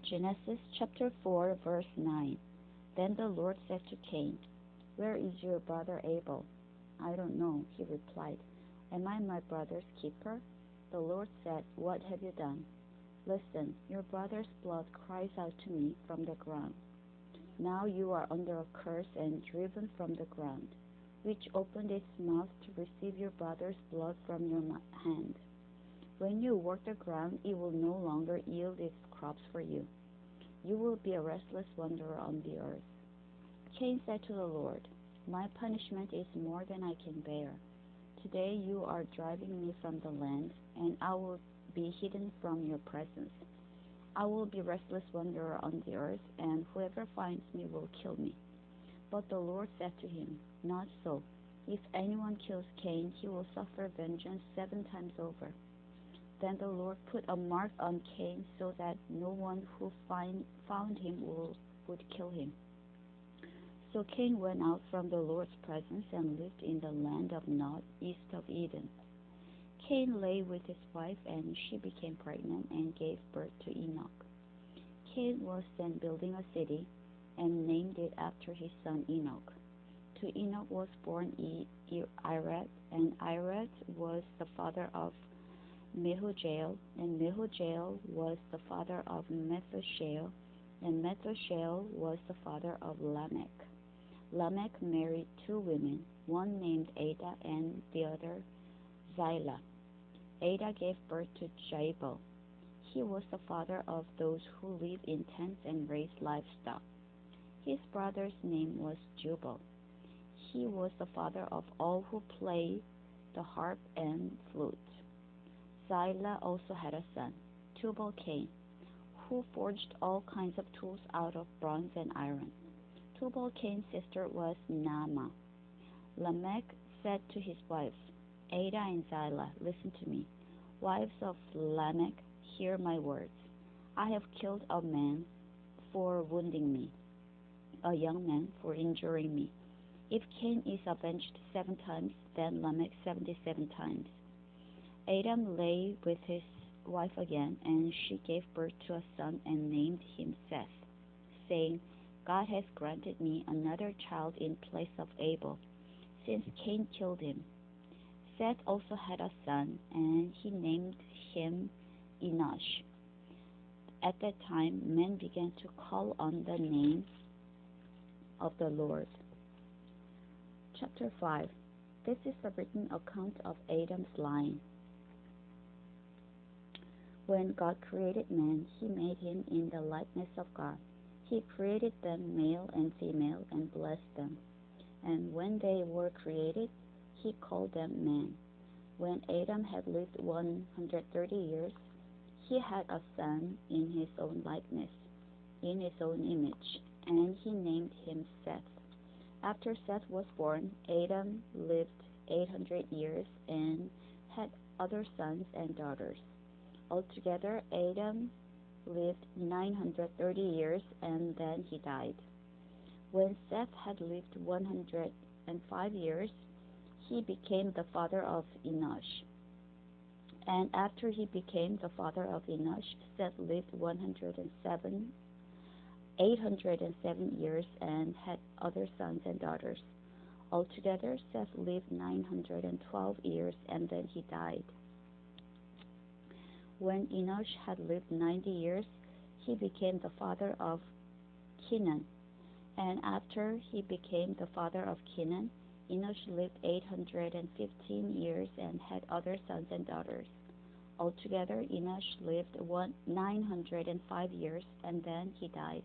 Genesis chapter 4, verse 9. Then the Lord said to Cain, "Where is your brother Abel?" "I don't know," he replied. "Am I my brother's keeper?" The Lord said, "What have you done?" "Listen, your brother's blood cries out to me from the ground. Now you are under a curse and driven from the ground, which opened its mouth to receive your brother's blood from your hand. When you work the ground, it will no longer yield its crops for you. You will be a restless wanderer on the earth." Cain said to the Lord, "My punishment is more than I can bear. Today you are driving me from the land, and I will be hidden from your presence. I will be a restless wanderer on the earth, and whoever finds me will kill me." But the Lord said to him, "Not so. If anyone kills Cain, he will suffer vengeance 7 times over." Then the Lord put a mark on Cain so that no one who found him would kill him. So Cain went out from the Lord's presence and lived in the land of Nod, east of Eden. Cain lay with his wife, and she became pregnant and gave birth to Enoch. Cain was then building a city and named it after his son Enoch. To Enoch was born Irad, and Irad was the father of Mehujael, and Mehujael was the father of Methushael, and Methushael was the father of Lamech. Lamech married 2 women, one named Ada and the other Zillah. Ada gave birth to Jabal. He was the father of those who live in tents and raise livestock. His brother's name was Jubal. He was the father of all who play the harp and flute. Zillah also had a son, Tubal-Cain, who forged all kinds of tools out of bronze and iron. Tubal-Cain's sister was Naamah. Lamech said to his wives, Ada and Zillah, "Listen to me. Wives of Lamech, hear my words. I have killed a man for wounding me, a young man for injuring me. If Cain is avenged 7 times, then Lamech 77 times. Adam lay with his wife again, and she gave birth to a son and named him Seth, saying, God has granted me another child in place of Abel, since Cain killed him. Seth also had a son, and he named him Enosh. At that time, men began to call on the name of the Lord. Chapter 5. This is the written account of Adam's line. When God created man, he made him in the likeness of God. He created them male and female and blessed them. And when they were created, he called them man. When Adam had lived 130 years, he had a son in his own likeness, in his own image, and he named him Seth. After Seth was born, Adam lived 800 years and had other sons and daughters. Altogether, Adam lived 930 years, and then he died. When Seth had lived 105 years, he became the father of Enosh. And after he became the father of Enosh, Seth lived 807 years and had other sons and daughters. Altogether, Seth lived 912 years, and then he died. When Enosh had lived 90 years, he became the father of Kenan. And after he became the father of Kenan, Enosh lived 815 years and had other sons and daughters. Altogether, Enosh lived 905 years, and then he died.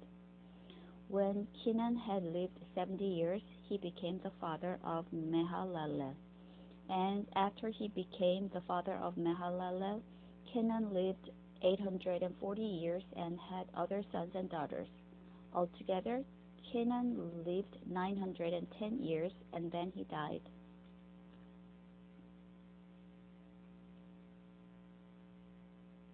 When Kenan had lived 70 years, he became the father of Mahalalel. And after he became the father of Mahalalel, Kenan lived 840 years and had other sons and daughters. Altogether, Kenan lived 910 years, and then he died.